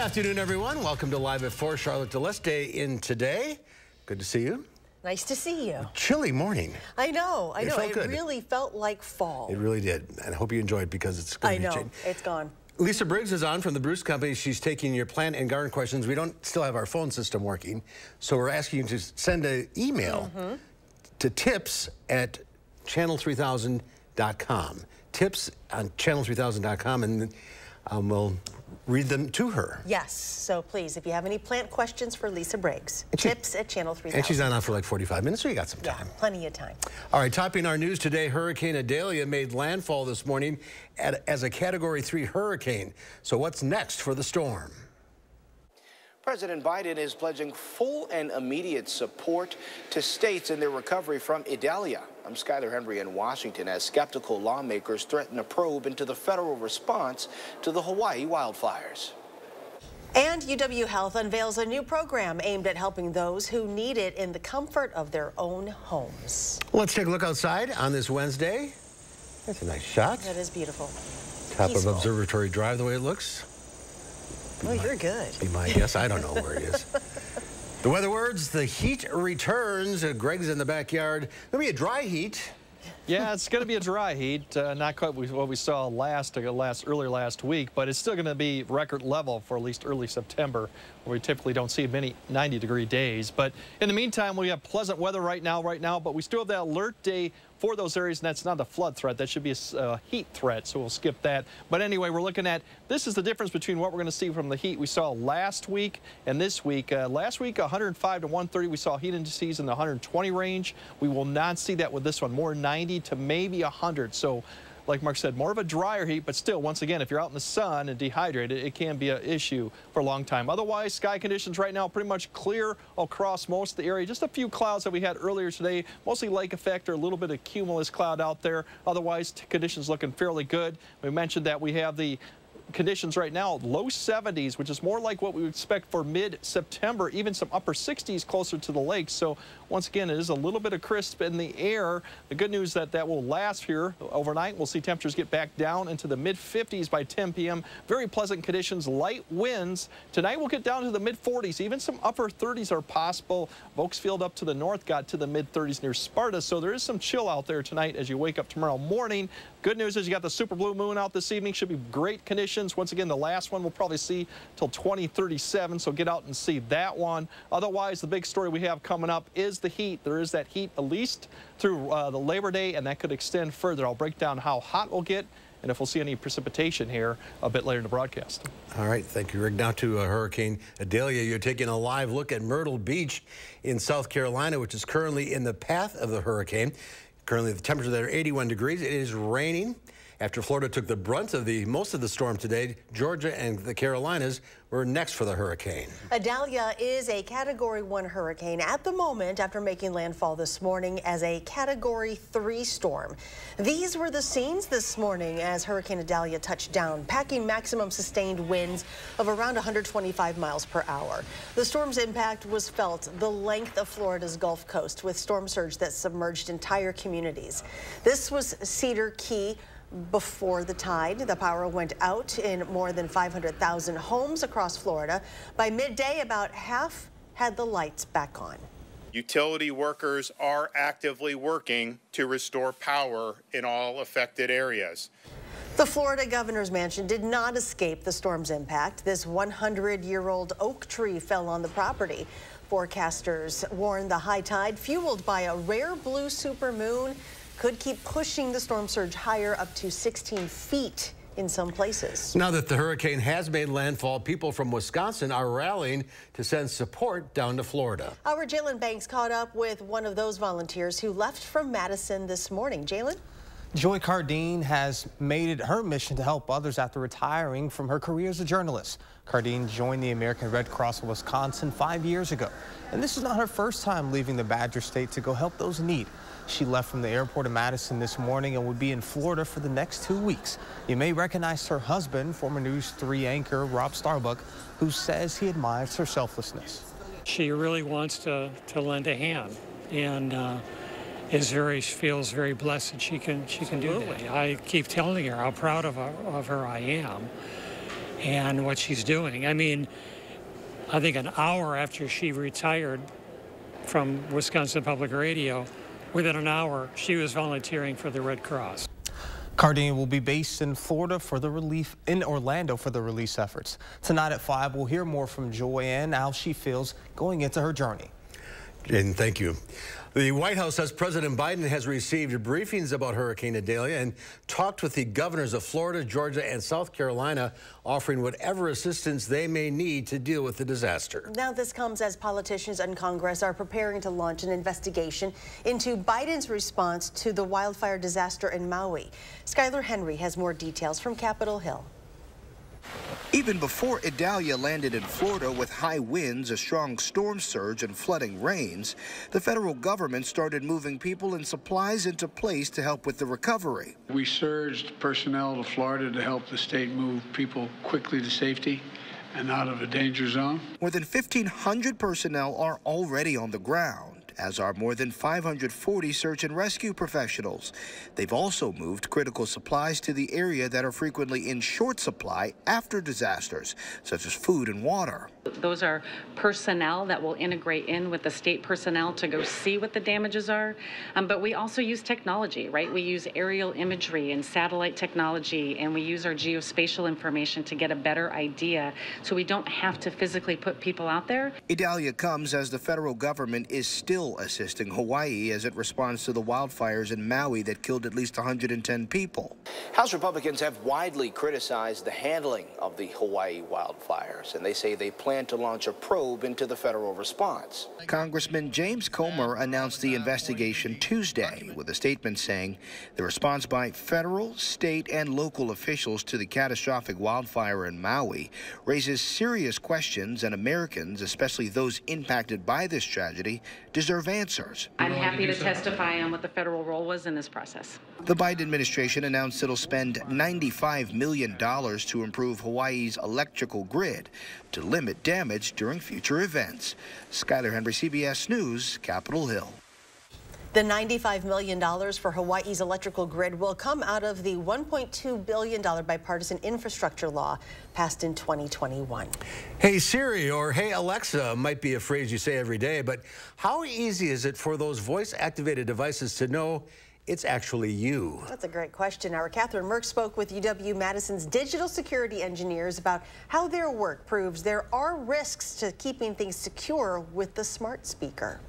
afternoon, everyone. Welcome to Live at 4. Charlotte Deleste in today. Good to see you. Nice to see you. Chilly morning. I know. It good. really felt like fall. It really did. And I hope you enjoyed because it's going to be changing. It's gone. Lisa Briggs is on from the Bruce Company. She's taking your plant and garden questions. We don't still have our phone system working, so we're asking you to send an email to tips@channel3000.com. Tips on channel3000.com, and we'll read them to her. Yes, so please, if you have any plant questions for Lisa Briggs, tips@channel3000. And she's on for like 45 minutes, so you got some time. Yeah, plenty of time. All right, topping our news today, Hurricane Idalia made landfall this morning as a Category 3 hurricane. So what's next for the storm? President Biden is pledging full and immediate support to states in their recovery from Idalia. I'm Skyler Henry in Washington as skeptical lawmakers threaten a probe into the federal response to the Hawaii wildfires. And UW Health unveils a new program aimed at helping those who need it in the comfort of their own homes. Let's take a look outside on this Wednesday. That's a nice shot. That is beautiful. Top of Observatory Drive, the way it looks. Oh, you're good. Be my guess. I don't know where he is. The weather words, the heat returns. Greg's in the backyard. Maybe a dry heat. Yeah, it's going to be a dry heat, not quite what we saw earlier last week, but it's still going to be record level for at least early September, where we typically don't see many 90-degree days. But in the meantime, we have pleasant weather right now, but we still have that alert day for those areas, and that's not a flood threat. That should be a heat threat, so we'll skip that. But anyway, we're looking at, this is the difference between what we're going to see from the heat we saw last week and this week. Last week, 105 to 130, we saw heat indices in the 120 range. We will not see that with this one, more 90 to maybe 100. So, like Mark said, more of a drier heat, but still, once again, if you're out in the sun and dehydrated, it can be an issue for a long time. Otherwise, sky conditions right now pretty much clear across most of the area. Just a few clouds that we had earlier today, mostly lake effect or a little bit of cumulus cloud out there. Otherwise, conditions looking fairly good. We mentioned that we have the conditions right now, low 70s, which is more like what we would expect for mid-September, even some upper 60s closer to the lake. So once again, it is a little bit of crisp in the air. The good news that will last here overnight. We'll see temperatures get back down into the mid-50s by 10 p.m. Very pleasant conditions, light winds. Tonight we'll get down to the mid-40s. Even some upper 30s are possible. Vokesfield up to the north got to the mid-30s near Sparta. So there is some chill out there tonight as you wake up tomorrow morning. Good news is you got the super blue moon out this evening. Should be great conditions. Once again, the last one we'll probably see till 2037, so get out and see that one. Otherwise, the big story we have coming up is the heat. There is that heat at least through the Labor Day, and that could extend further. I'll break down how hot we'll get and if we'll see any precipitation here a bit later in the broadcast. All right, thank you, Rick. Now to Hurricane Idalia. You're taking a live look at Myrtle Beach in South Carolina, which is currently in the path of the hurricane. Currently, the temperature there 81 degrees. It is raining. After Florida took the brunt of most of the storm today, Georgia and the Carolinas were next for the hurricane. Idalia is a Category 1 hurricane at the moment after making landfall this morning as a Category 3 storm. These were the scenes this morning as Hurricane Idalia touched down, packing maximum sustained winds of around 125 miles per hour. The storm's impact was felt the length of Florida's Gulf Coast with storm surge that submerged entire communities. This was Cedar Key. Before the tide, the power went out in more than 500,000 homes across Florida. By midday, about half had the lights back on. Utility workers are actively working to restore power in all affected areas. The Florida governor's mansion did not escape the storm's impact. This 100-year-old oak tree fell on the property. Forecasters warn the high tide, fueled by a rare blue supermoon, could keep pushing the storm surge higher up to 16 feet in some places. Now that the hurricane has made landfall, people from Wisconsin are rallying to send support down to Florida. Our Jalen Banks caught up with one of those volunteers who left from Madison this morning. Jalen? Joy Cardine has made it her mission to help others after retiring from her career as a journalist. Cardine joined the American Red Cross of Wisconsin 5 years ago. And this is not her first time leaving the Badger State to go help those in need. She left from the airport in Madison this morning and will be in Florida for the next 2 weeks. You may recognize her husband, former News 3 anchor Rob Starbuck, who says he admires her selflessness. She really wants to lend a hand, and feels very blessed that she can do that. I keep telling her how proud of her I am. and what she's doing. I mean, I think an hour after she retired from Wisconsin Public Radio, within an hour, she was volunteering for the Red Cross. Cardine will be based in Orlando for the relief efforts. Tonight at 5, we'll hear more from Joanne, how she feels going into her journey. And thank you. The White House says President Biden has received briefings about Hurricane Idalia and talked with the governors of Florida, Georgia, and South Carolina, offering whatever assistance they may need to deal with the disaster. Now, this comes as politicians and Congress are preparing to launch an investigation into Biden's response to the wildfire disaster in Maui. Skylar Henry has more details from Capitol Hill. Even before Idalia landed in Florida with high winds, a strong storm surge, and flooding rains, the federal government started moving people and supplies into place to help with the recovery. We surged personnel to Florida to help the state move people quickly to safety and out of a danger zone. More than 1,500 personnel are already on the ground, as are more than 540 search and rescue professionals. They've also moved critical supplies to the area that are frequently in short supply after disasters, such as food and water. Those are personnel that will integrate in with the state personnel to go see what the damages are. But we also use technology, right? We use aerial imagery and satellite technology, and we use our geospatial information to get a better idea so we don't have to physically put people out there. Idalia comes as the federal government is still assisting Hawaii as it responds to the wildfires in Maui that killed at least 110 people. House Republicans have widely criticized the handling of the Hawaii wildfires, and they say they plan to launch a probe into the federal response. Congressman James Comer announced the investigation Tuesday with a statement saying the response by federal, state, and local officials to the catastrophic wildfire in Maui raises serious questions, and Americans, especially those impacted by this tragedy, deserve answers. I'm happy to testify on what the federal role was in this process. The Biden administration announced it'll spend $95 million to improve Hawaii's electrical grid to limit damage during future events. Skylar Henry, CBS News, Capitol Hill. The $95 million for Hawaii's electrical grid will come out of the $1.2 billion bipartisan infrastructure law passed in 2021. Hey Siri or Hey Alexa might be a phrase you say every day, but how easy is it for those voice-activated devices to know it's actually you? That's a great question. Our Catherine Merck spoke with UW-Madison's digital security engineers about how their work proves there are risks to keeping things secure with the smart speaker.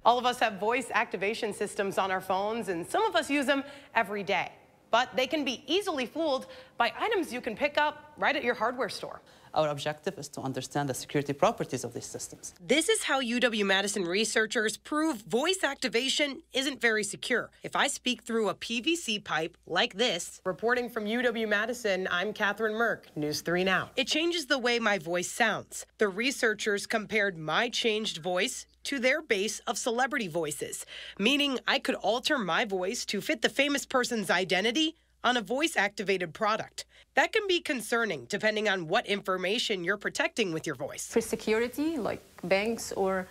All of us have voice activation systems on our phones, and some of us use them every day. But they can be easily fooled by items you can pick up right at your hardware store. Our objective is to understand the security properties of these systems. This is how UW-Madison researchers prove voice activation isn't very secure. If I speak through a PVC pipe like this, reporting from UW-Madison, I'm Catherine Merck, News 3 Now. It changes the way my voice sounds. The researchers compared my changed voice to their base of celebrity voices, meaning I could alter my voice to fit the famous person's identity on a voice-activated product. That can be concerning depending on what information you're protecting with your voice. For security, like banks, or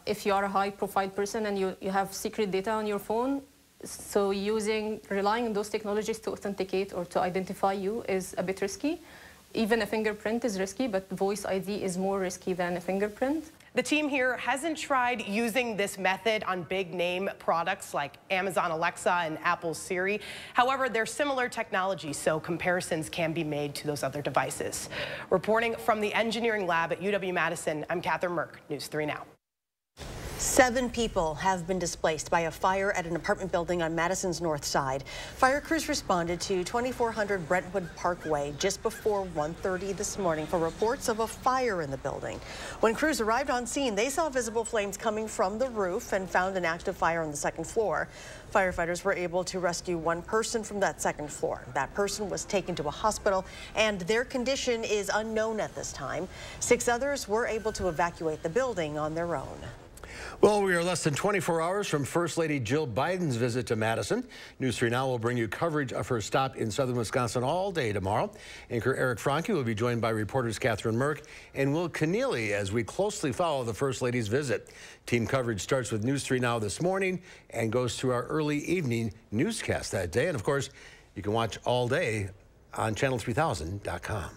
if you are a high-profile person and you have secret data on your phone, so relying on those technologies to authenticate or to identify you is a bit risky. Even a fingerprint is risky, but voice ID is more risky than a fingerprint. The team here hasn't tried using this method on big-name products like Amazon Alexa and Apple Siri. However, they're similar technology, so comparisons can be made to those other devices. Reporting from the engineering lab at UW-Madison, I'm Catherine Merck, News 3 Now. 7 people have been displaced by a fire at an apartment building on Madison's north side. Fire crews responded to 2400 Brentwood Parkway just before 1:30 this morning for reports of a fire in the building. When crews arrived on scene, they saw visible flames coming from the roof and found an active fire on the second floor. Firefighters were able to rescue 1 person from that second floor. That person was taken to a hospital, and their condition is unknown at this time. 6 others were able to evacuate the building on their own. Well, we are less than 24 hours from First Lady Jill Biden's visit to Madison. News 3 Now will bring you coverage of her stop in southern Wisconsin all day tomorrow. Anchor Eric Franke will be joined by reporters Catherine Merck and Will Keneally as we closely follow the First Lady's visit. Team coverage starts with News 3 Now this morning and goes through our early evening newscast that day. And, of course, you can watch all day on channel3000.com.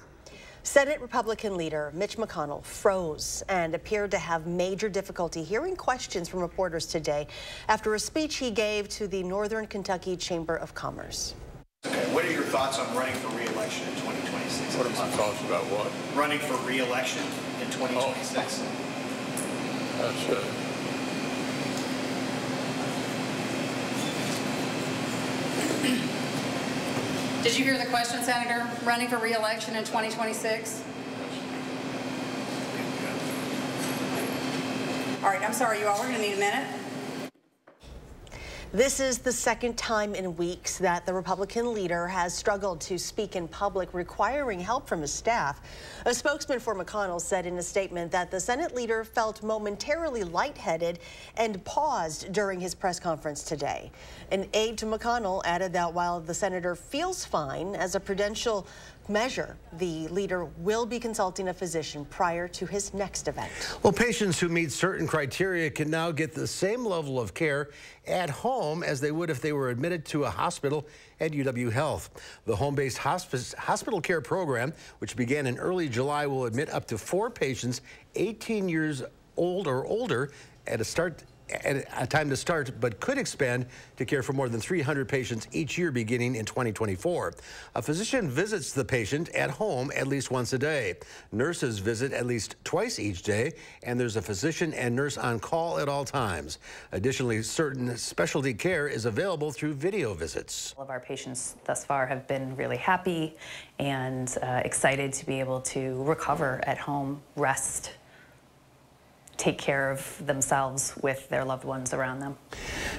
Senate Republican leader Mitch McConnell froze and appeared to have major difficulty hearing questions from reporters today after a speech he gave to the Northern Kentucky Chamber of Commerce. Okay, what are your thoughts on running for re-election in 2026? What are my thoughts about what? Running for re-election in 2026. Did you hear the question, Senator? Running for re-election in 2026? All right, I'm sorry, you all are going to need a minute. This is the second time in weeks that the Republican leader has struggled to speak in public, requiring help from his staff. A spokesman for McConnell said in a statement that the Senate leader felt momentarily lightheaded and paused during his press conference today. An aide to McConnell added that while the senator feels fine, as a prudential measure, the leader will be consulting a physician prior to his next event. Well, patients who meet certain criteria can now get the same level of care at home as they would if they were admitted to a hospital at UW Health. The home-based hospital care program, which began in early July, will admit up to 4 patients 18 years old or older at a time to start, but could expand to care for more than 300 patients each year beginning in 2024. A physician visits the patient at home at least once a day. Nurses visit at least twice each day, and there's a physician and nurse on call at all times. Additionally, certain specialty care is available through video visits. All of our patients thus far have been really happy and excited to be able to recover at home, rest, take care of themselves with their loved ones around them.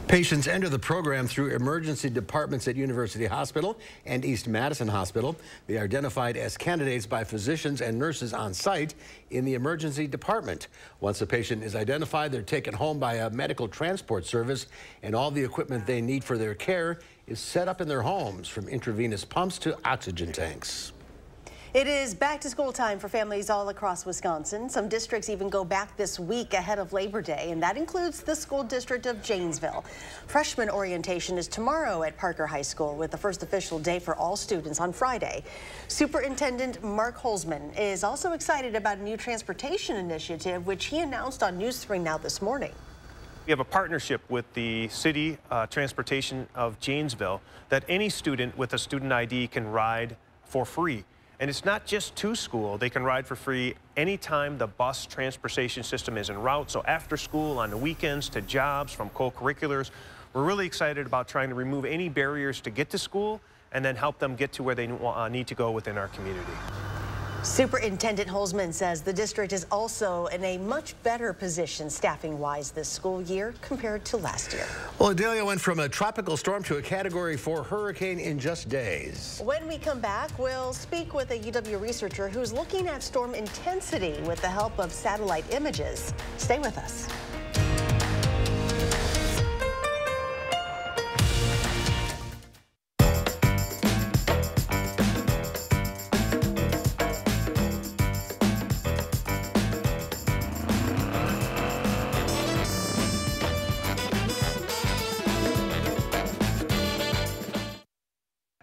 Patients enter the program through emergency departments at University Hospital and East Madison Hospital. They are identified as candidates by physicians and nurses on site in the emergency department. Once a patient is identified, they're taken home by a medical transport service, and all the equipment they need for their care is set up in their homes, from intravenous pumps to oxygen tanks. It is back to school time for families all across Wisconsin. Some districts even go back this week ahead of Labor Day, and that includes the school district of Janesville. Freshman orientation is tomorrow at Parker High School, with the first official day for all students on Friday. Superintendent Mark Holzman is also excited about a new transportation initiative, which he announced on News 3 Now this morning. We have a partnership with the City Transportation of Janesville that any student with a student ID can ride for free. And it's not just to school. They can ride for free anytime the bus transportation system is en route. So after school, on the weekends, to jobs, from co-curriculars. We're really excited about trying to remove any barriers to get to school and then help them get to where they need to go within our community. Superintendent Holzman says the district is also in a much better position staffing-wise this school year compared to last year. Well, Adelia went from a tropical storm to a Category 4 hurricane in just days. When we come back, we'll speak with a UW researcher who's looking at storm intensity with the help of satellite images. Stay with us.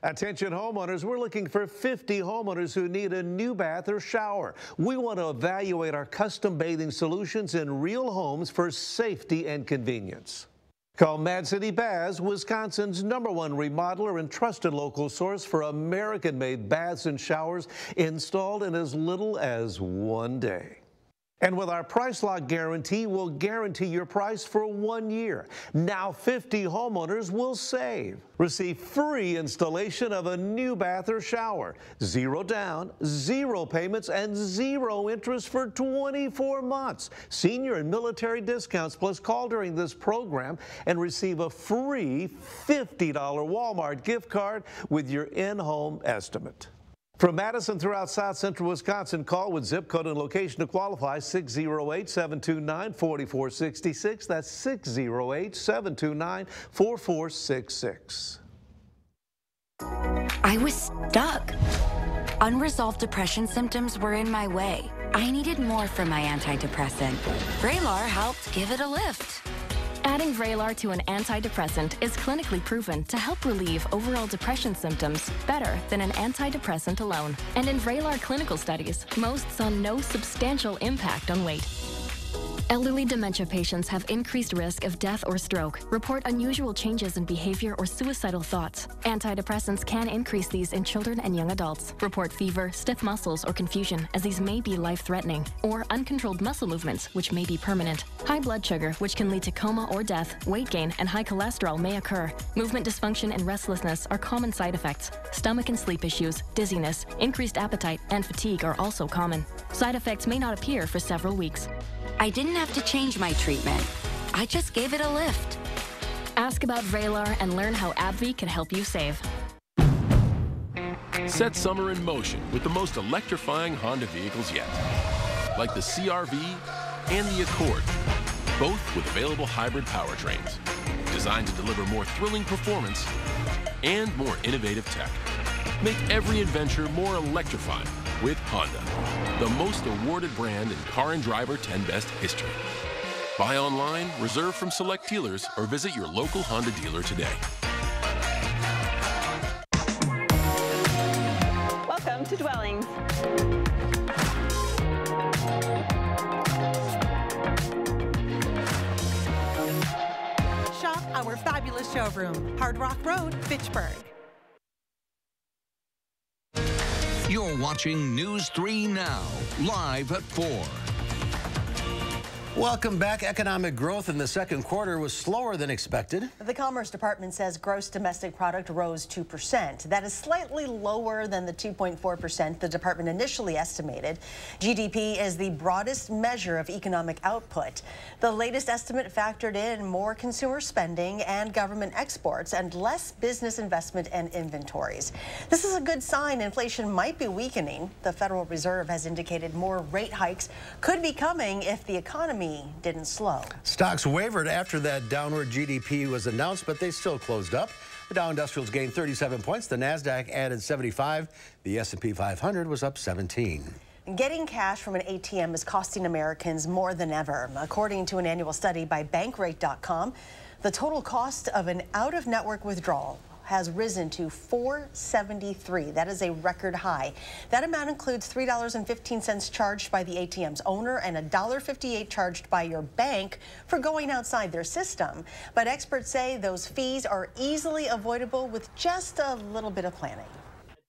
Attention homeowners, we're looking for 50 homeowners who need a new bath or shower. We want to evaluate our custom bathing solutions in real homes for safety and convenience. Call Mad City Baths, Wisconsin's #1 remodeler and trusted local source for American-made baths and showers installed in as little as 1 day. And with our price lock guarantee, we'll guarantee your price for 1 year. Now 50 homeowners will save. Receive free installation of a new bath or shower. 0 down, 0 payments, and 0 interest for 24 months. Senior and military discounts, plus call during this program and receive a free $50 Walmart gift card with your in-home estimate. From Madison throughout South Central Wisconsin, call with zip code and location to qualify, 608-729-4466. That's 608-729-4466. I was stuck. Unresolved depression symptoms were in my way. I needed more from my antidepressant. Vraylar helped give it a lift. Adding Vraylar to an antidepressant is clinically proven to help relieve overall depression symptoms better than an antidepressant alone. And in Vraylar clinical studies, most saw no substantial impact on weight. Elderly dementia patients have increased risk of death or stroke, report unusual changes in behavior or suicidal thoughts. Antidepressants can increase these in children and young adults, report fever, stiff muscles, or confusion, as these may be life-threatening, or uncontrolled muscle movements, which may be permanent. High blood sugar, which can lead to coma or death, weight gain, and high cholesterol may occur. Movement dysfunction and restlessness are common side effects. Stomach and sleep issues, dizziness, increased appetite, and fatigue are also common. Side effects may not appear for several weeks. I didn't have to change my treatment. I just gave it a lift. Ask about Vraylar and learn how AbbVie can help you save. Set summer in motion with the most electrifying Honda vehicles yet, like the CR-V and the Accord, both with available hybrid powertrains, designed to deliver more thrilling performance and more innovative tech. Make every adventure more electrifying with Honda, the most awarded brand in Car and Driver 10 Best history. Buy online, reserve from select dealers, or visit your local Honda dealer today. Welcome to Dwellings. Shop our fabulous showroom, Hard Rock Road, Fitchburg. You're watching News 3 Now, live at 4. Welcome back. Economic growth in the second quarter was slower than expected. The Commerce Department says gross domestic product rose 2%. That is slightly lower than the 2.4% the department initially estimated. GDP is the broadest measure of economic output. The latest estimate factored in more consumer spending and government exports and less business investment and inventories. This is a good sign inflation might be weakening. The Federal Reserve has indicated more rate hikes could be coming if the economy didn't slow. Stocks wavered after that downward GDP was announced, but they still closed up. The Dow Industrials gained 37 points. The Nasdaq added 75. The S&P 500 was up 17. Getting cash from an ATM is costing Americans more than ever. According to an annual study by Bankrate.com, the total cost of an out-of-network withdrawal has risen to $4.73. That is a record high. That amount includes $3.15 charged by the ATM's owner and $1.58 charged by your bank for going outside their system. But experts say those fees are easily avoidable with just a little bit of planning.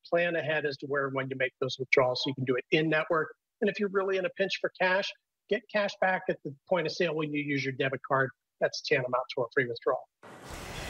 Plan ahead as to where and when you make those withdrawals so you can do it in network. And if you're really in a pinch for cash, get cash back at the point of sale when you use your debit card. That's tantamount to a free withdrawal.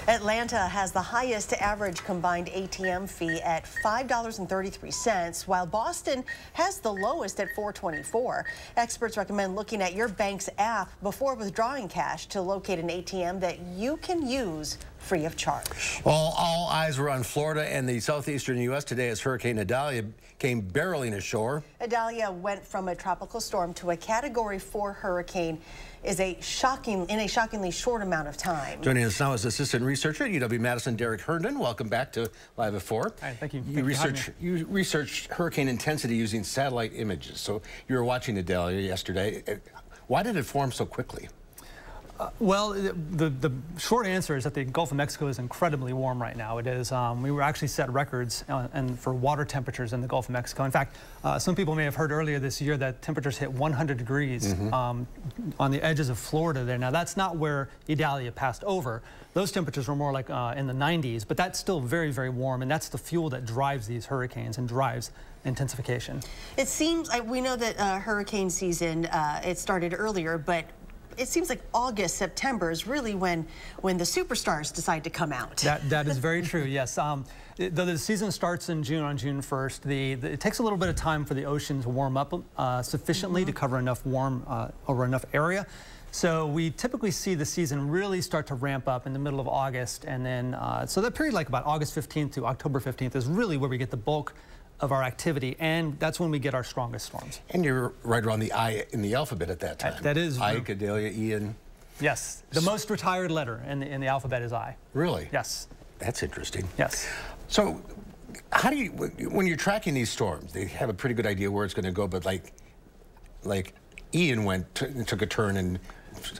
Atlanta has the highest average combined ATM fee at $5.33, while Boston has the lowest at $4.24. Experts recommend looking at your bank's app before withdrawing cash to locate an ATM that you can use free of charge. Well, all eyes were on Florida and the southeastern U.S. today as Hurricane Idalia came barreling ashore. Idalia went from a tropical storm to a Category 4 hurricane in a shockingly short amount of time. Joining us now is assistant researcher at UW-Madison, Derek Herndon. Welcome back to Live at 4. Hi, thank you. You researched hurricane intensity using satellite images. So you were watching Idalia yesterday. Why did it form so quickly? Well, the short answer is that the Gulf of Mexico is incredibly warm right now. It is. We were actually set records for water temperatures in the Gulf of Mexico. In fact, some people may have heard earlier this year that temperatures hit 100 degrees on the edges of Florida there. Now, that's not where Idalia passed over. Those temperatures were more like in the 90s, but that's still very, very warm, and that's the fuel that drives these hurricanes and drives intensification. It seems, we know that hurricane season, it started earlier, but it seems like August, September is really when the superstars decide to come out. That is very true, yes. Though the season starts in June, on June 1st, it takes a little bit of time for the ocean to warm up sufficiently to cover enough over enough area. So we typically see the season really start to ramp up in the middle of August, and then so that period, like about August 15th to October 15th, is really where we get the bulk of our activity, and that's when we get our strongest storms. And you're right around the I in the alphabet at that time. That is. Ike, Idalia, Ian. Yes, the most retired letter in the alphabet is I. Really? Yes. That's interesting. Yes. So, how do you, when you're tracking these storms, they have a pretty good idea where it's going to go, but like Ian took a turn and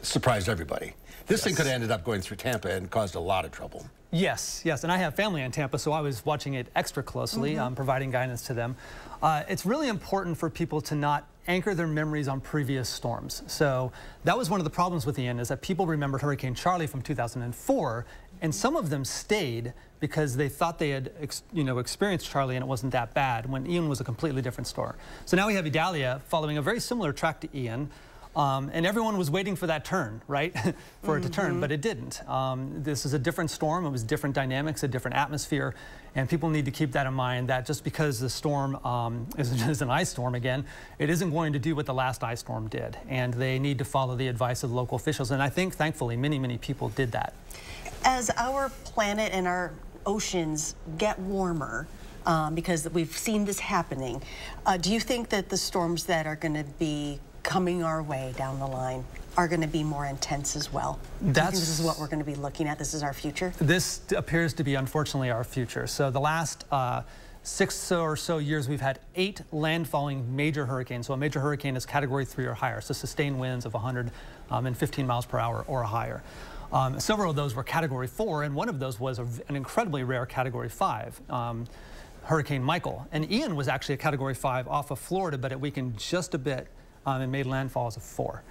surprised everybody. This thing could have ended up going through Tampa and caused a lot of trouble. Yes, yes, and I have family in Tampa, so I was watching it extra closely, providing guidance to them. It's really important for people to not anchor their memories on previous storms. So that was one of the problems with Ian, is that people remembered Hurricane Charlie from 2004, and some of them stayed because they thought they had experienced Charlie and it wasn't that bad, when Ian was a completely different storm. So now we have Idalia following a very similar track to Ian. And everyone was waiting for that turn, right? for it to turn, but it didn't. This is a different storm. It was different dynamics, a different atmosphere. And people need to keep that in mind, that just because the storm is an ice storm again, it isn't going to do what the last ice storm did. And they need to follow the advice of local officials. And I think, thankfully, many, many people did that. As our planet and our oceans get warmer, because we've seen this happening, do you think that the storms that are going to be coming our way down the line are going to be more intense as well? Do you think this is what we're going to be looking at? This is our future? This appears to be, unfortunately, our future. So the last 6 or so years, we've had 8 landfalling major hurricanes. So a major hurricane is Category 3 or higher, so sustained winds of 115 miles per hour or higher. Several of those were Category 4, and one of those was an incredibly rare Category 5. Hurricane Michael. And Ian was actually a Category 5 off of Florida, but it weakened just a bit and made landfall as a 4.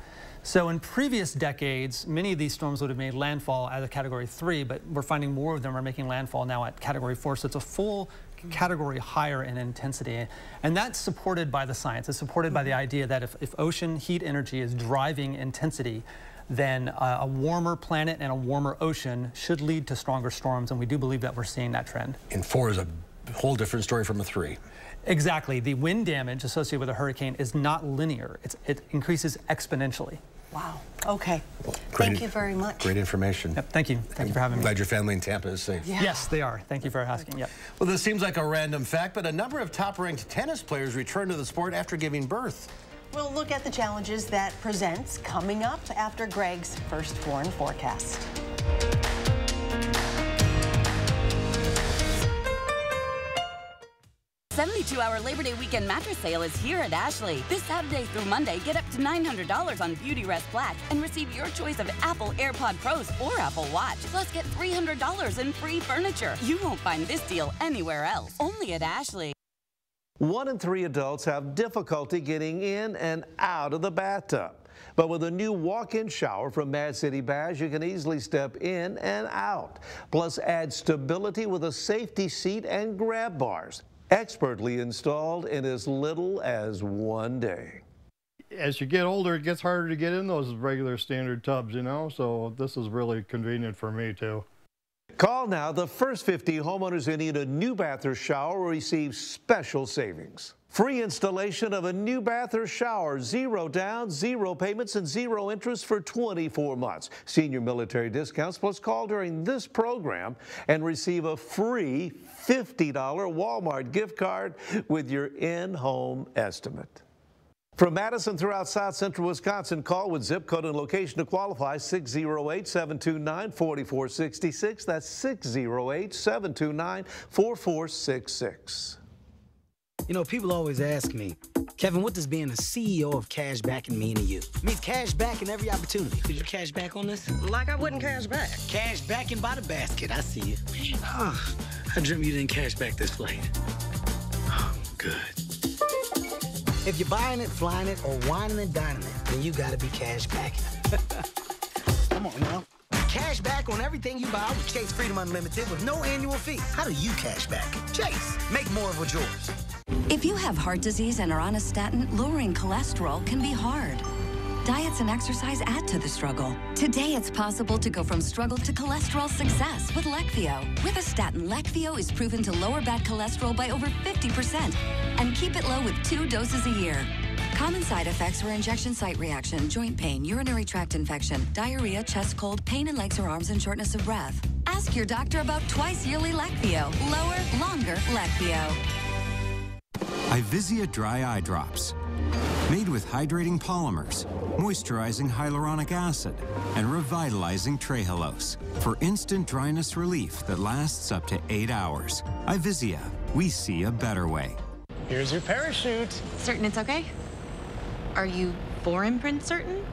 So in previous decades, many of these storms would have made landfall as a Category 3, but we're finding more of them are making landfall now at Category 4. So it's a full category higher in intensity. And that's supported by the science. It's supported by the idea that if ocean heat energy is driving intensity, then a warmer planet and a warmer ocean should lead to stronger storms. And we do believe that we're seeing that trend. And 4 is a whole different story from a 3. Exactly. The wind damage associated with a hurricane is not linear. It increases exponentially. Wow. Okay. Thank you very much. Great information. Yep, thank you. Thank you for having me. Glad your family in Tampa is safe. Yeah. Yes, they are. Thank you for asking. Yep. Well, this seems like a random fact, but a number of top-ranked tennis players returned to the sport after giving birth. We'll look at the challenges that presents coming up after Greg's firstborn forecast. 72-hour Labor Day weekend mattress sale is here at Ashley. This Saturday through Monday, get up to $900 on Beautyrest Black and receive your choice of Apple AirPod Pros or Apple Watch. Plus, get $300 in free furniture. You won't find this deal anywhere else. Only at Ashley. 1 in 3 adults have difficulty getting in and out of the bathtub. But with a new walk-in shower from Mad City Baths, you can easily step in and out. Plus, add stability with a safety seat and grab bars. Expertly installed in as little as 1 day. As you get older, it gets harder to get in those regular standard tubs, you know, so this is really convenient for me too. Call now. The first 50 homeowners who need a new bath or shower will receive special savings. Free installation of a new bath or shower, 0 down, 0 payments, and 0 interest for 24 months. Senior military discounts, plus call during this program and receive a free $50 Walmart gift card with your in-home estimate. From Madison throughout South Central Wisconsin, call with zip code and location to qualify, 608-729-4466. That's 608-729-4466. You know, people always ask me, Kevin, what does being the CEO of Cash Backing mean to you? It means cash backing every opportunity. Could you cash back on this? Like I wouldn't cash back. Cash backing by the basket. I see you. Oh, I dream you didn't cash back this flight. Oh, good. If you're buying it, flying it, or whining and dining it, then you gotta be cash backing. Come on now. Cash back on everything you buy with Chase Freedom Unlimited with no annual fee. How do you cash back? Chase, make more of what's yours. If you have heart disease and are on a statin, lowering cholesterol can be hard. Diets and exercise add to the struggle. Today, it's possible to go from struggle to cholesterol success with Leqvio. With a statin, Leqvio is proven to lower bad cholesterol by over 50% and keep it low with 2 doses a year. Common side effects were injection site reaction, joint pain, urinary tract infection, diarrhea, chest cold, pain in legs or arms, and shortness of breath. Ask your doctor about twice-yearly Leqvio. Lower, longer Leqvio. Ivisia Dry Eye Drops. Made with hydrating polymers, moisturizing hyaluronic acid, and revitalizing trehalose for instant dryness relief that lasts up to 8 hours. Ivisia, we see a better way. Here's your parachute. Certain it's okay? Are you 4 imprint certain?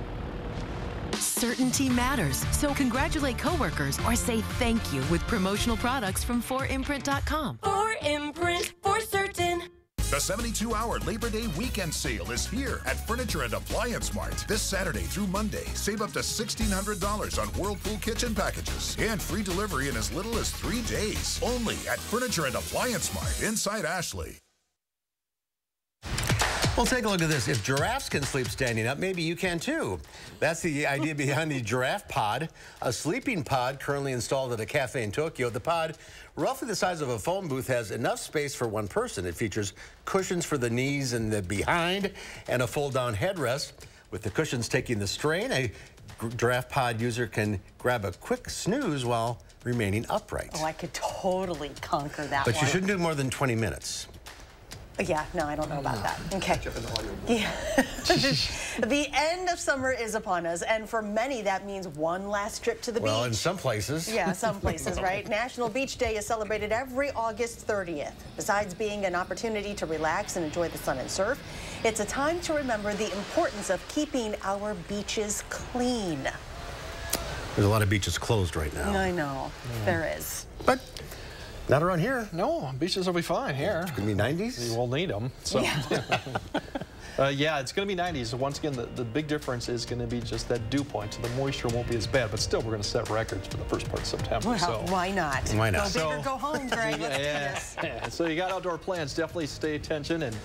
Certainty matters, so congratulate coworkers or say thank you with promotional products from 4imprint.com. 4imprint, for certain. The 72-hour Labor Day weekend sale is here at Furniture and Appliance Mart. This Saturday through Monday, save up to $1,600 on Whirlpool kitchen packages and free delivery in as little as 3 days. Only at Furniture and Appliance Mart inside Ashley. Well, take a look at this. If giraffes can sleep standing up, maybe you can too. That's the idea behind the Giraffe Pod, a sleeping pod currently installed at a cafe in Tokyo. The pod, roughly the size of a phone booth, has enough space for one person. It features cushions for the knees and the behind and a fold-down headrest. With the cushions taking the strain, a Giraffe Pod user can grab a quick snooze while remaining upright. Oh, I could totally conquer that But one. you shouldn't do more than 20 minutes. Yeah, no, I don't know about that. Okay. Yeah. The end of summer is upon us, and for many that means one last trip to the beach. Well, in some places. Yeah, some places, right? National Beach Day is celebrated every August 30th. Besides being an opportunity to relax and enjoy the sun and surf, it's a time to remember the importance of keeping our beaches clean. There's a lot of beaches closed right now. I know, there is. But not around here. No, beaches will be fine here. It's going to be 90s? We'll need them. So. Yeah. Yeah, it's going to be 90s. Once again, the big difference is going to be just that dew point. So the moisture won't be as bad, but still we're going to set records for the first part of September. Well, so. why not? Why not? Go big or go home, Greg. Let's do this. Yeah. So you got outdoor plans. Definitely stay attention and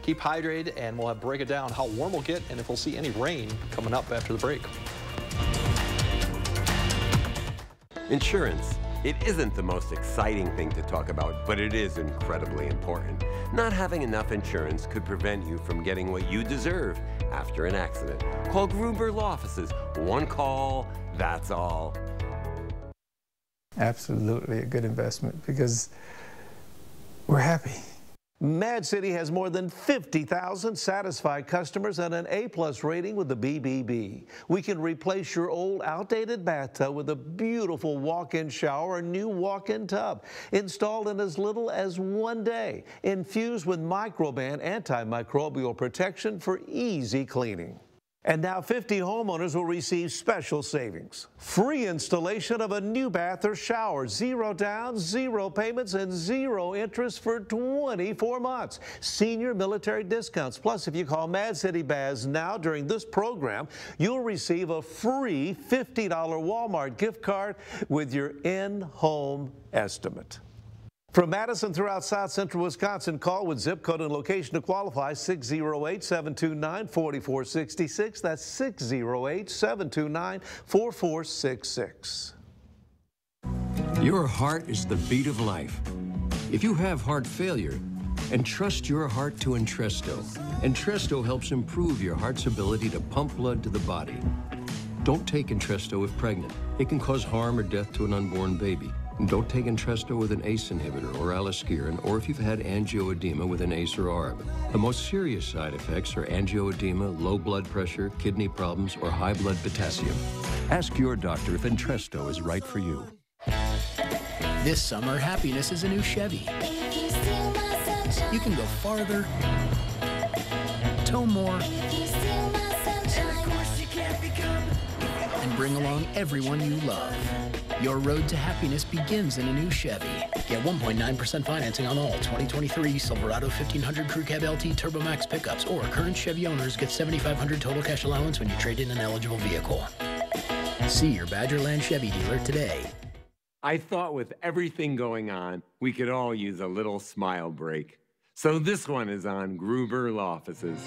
keep hydrated, and we'll break it down how warm we'll get and if we'll see any rain coming up after the break. Insurance. It isn't the most exciting thing to talk about, but it is incredibly important. Not having enough insurance could prevent you from getting what you deserve after an accident. Call Gruber Law Offices. One call, that's all. Absolutely a good investment because we're happy. Mad City has more than 50,000 satisfied customers and an A+ rating with the BBB. We can replace your old outdated bathtub with a beautiful walk-in shower or new walk-in tub, installed in as little as 1 day, infused with Microban antimicrobial protection for easy cleaning. And now 50 homeowners will receive special savings. Free installation of a new bath or shower, 0 down, 0 payments, and 0 interest for 24 months. Senior military discounts. Plus, if you call Mad City Baths now during this program, you'll receive a free $50 Walmart gift card with your in-home estimate. From Madison throughout South Central Wisconsin, call with zip code and location to qualify 608-729-4466. That's 608-729-4466. Your heart is the beat of life. If you have heart failure, entrust your heart to Entresto. Entresto helps improve your heart's ability to pump blood to the body. Don't take Entresto if pregnant. It can cause harm or death to an unborn baby. And don't take Entresto with an ACE inhibitor or aliskiren, or if you've had angioedema with an ACE or ARB. The most serious side effects are angioedema, low blood pressure, kidney problems, or high blood potassium. Ask your doctor if Entresto is right for you. This summer, happiness is a new Chevy. You can go farther, tow more, and bring along everyone you love. Your road to happiness begins in a new Chevy. Get 1.9% financing on all 2023 Silverado 1500 Crew Cab LT Turbo Max pickups, or current Chevy owners get $7,500 total cash allowance when you trade in an eligible vehicle. See your Badgerland Chevy dealer today. I thought with everything going on, we could all use a little smile break. So this one is on Gruber Law Offices.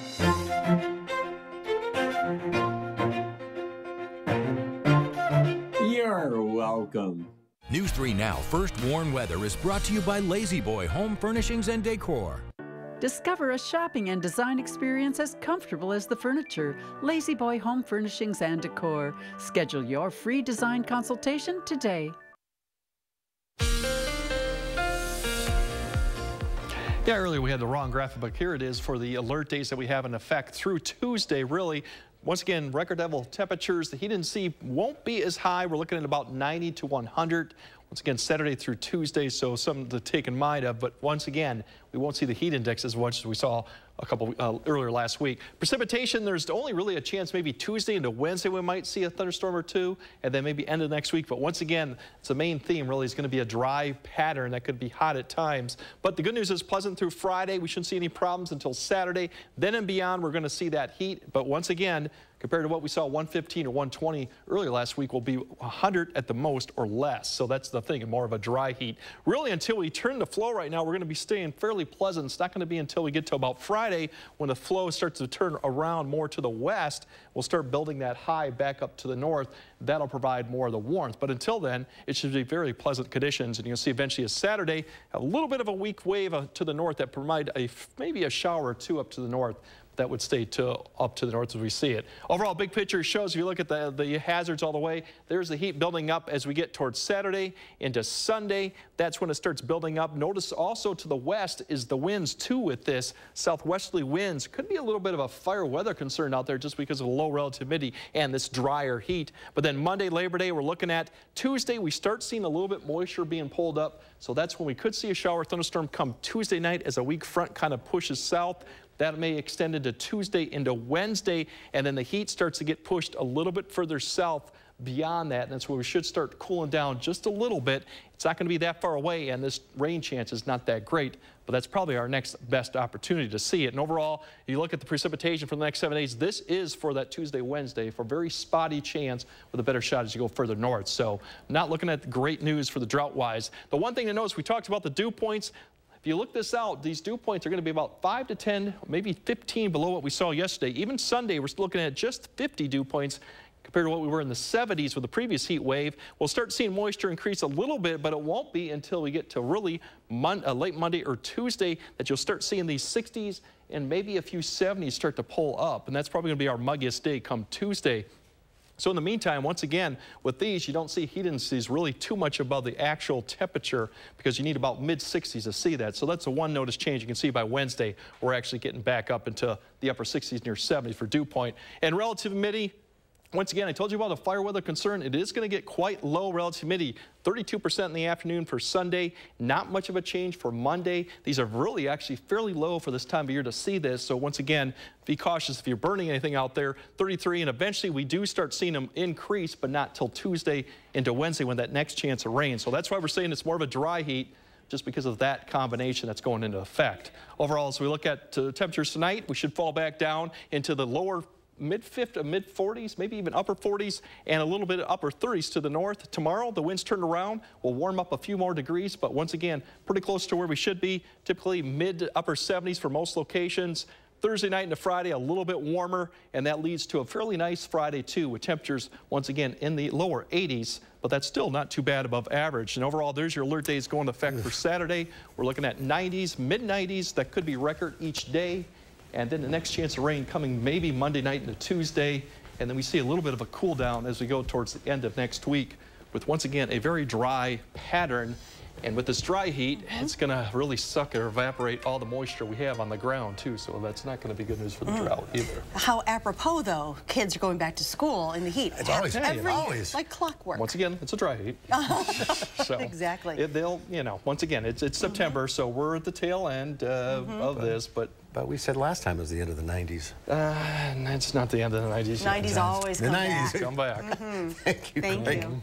You're welcome. News 3 Now First Warn Weather is brought to you by Lazy Boy Home Furnishings and Decor. Discover a shopping and design experience as comfortable as the furniture. Lazy Boy Home Furnishings and Decor. Schedule your free design consultation today. Yeah, earlier we had the wrong graphic, but here it is for the alert days that we have in effect through Tuesday, really. Once again, record level temperatures, the heat and sea won't be as high. We're looking at about 90 to 100. Once again, Saturday through Tuesday, so something to take in mind of. But once again, we won't see the heat index as much as we saw a couple earlier last week. Precipitation, there's only really a chance maybe Tuesday into Wednesday we might see a thunderstorm or two, and then maybe end of next week. But once again, it's the main theme really is going to be a dry pattern that could be hot at times. But the good news is pleasant through Friday. We shouldn't see any problems until Saturday. Then and beyond, we're going to see that heat. But once again, compared to what we saw 115 or 120 earlier last week, will be 100 at the most or less. So that's the thing, more of a dry heat. Really, until we turn the flow right now, we're going to be staying fairly pleasant. It's not going to be until we get to about Friday when the flow starts to turn around more to the west. We'll start building that high back up to the north. That'll provide more of the warmth. But until then, it should be very pleasant conditions. And you'll see eventually a Saturday, a little bit of a weak wave to the north that provide maybe a shower or two up to the north. That would stay up to the north as we see it. Overall, big picture shows if you look at the hazards all the way, there's the heat building up as we get towards Saturday into Sunday. That's when it starts building up. Notice also to the west is the winds too with this. Southwesterly winds. Could be a little bit of a fire weather concern out there just because of the low relative humidity and this drier heat. But then Monday, Labor Day, we're looking at Tuesday. We start seeing a little bit moisture being pulled up. So that's when we could see a shower thunderstorm come Tuesday night as a weak front kind of pushes south. That may extend into Tuesday into Wednesday, and then the heat starts to get pushed a little bit further south beyond that, and that's where we should start cooling down just a little bit. It's not going to be that far away, and this rain chance is not that great, but that's probably our next best opportunity to see it. And overall, you look at the precipitation for the next 7 days, this is for that Tuesday, Wednesday, for a very spotty chance with a better shot as you go further north. So not looking at great news for the drought-wise. The one thing to notice, we talked about the dew points. If you look this out, these dew points are going to be about 5 to 10, maybe 15 below what we saw yesterday. Even Sunday, we're looking at just 50 dew points compared to what we were in the 70s with the previous heat wave. We'll start seeing moisture increase a little bit, but it won't be until we get to really late Monday or Tuesday that you'll start seeing these 60s and maybe a few 70s start to pull up. And that's probably going to be our muggiest day come Tuesday. So in the meantime, once again, with these, you don't see heat indices really too much above the actual temperature because you need about mid-60s to see that. So that's a one notice change. You can see by Wednesday, we're actually getting back up into the upper 60s near 70 for dew point. And relative humidity, once again, I told you about a fire weather concern. It is going to get quite low relative humidity, 32% in the afternoon for Sunday. Not much of a change for Monday. These are really actually fairly low for this time of year to see this. So once again, be cautious if you're burning anything out there. 33, and eventually we do start seeing them increase, but not till Tuesday into Wednesday when that next chance of rain. So that's why we're saying it's more of a dry heat, just because of that combination that's going into effect. Overall, as we look at temperatures tonight, we should fall back down into the lower mid-40s, maybe even upper 40s, and a little bit of upper 30s to the north. Tomorrow, the winds turn around. We'll warm up a few more degrees, but once again, pretty close to where we should be, typically mid to upper 70s for most locations. Thursday night into Friday, a little bit warmer, and that leads to a fairly nice Friday, too, with temperatures, once again, in the lower 80s, but that's still not too bad above average. And overall, there's your alert days going into effect for Saturday. We're looking at 90s, mid-90s. That could be record each day. And then the next chance of rain coming maybe Monday night into Tuesday. And then we see a little bit of a cool down as we go towards the end of next week with, once again, a very dry pattern. And with this dry heat, it's going to really suck or evaporate all the moisture we have on the ground, too. So that's not going to be good news for the drought either. How apropos, though, kids are going back to school in the heat. It's always like clockwork. Once again, it's a dry heat. So exactly. They'll, you know, once again, it's September, so we're at the tail end of this. But we said last time it was the end of the 90s. It's not the end of the 90s. 90s always come back. Come back. Thank you. Thank you.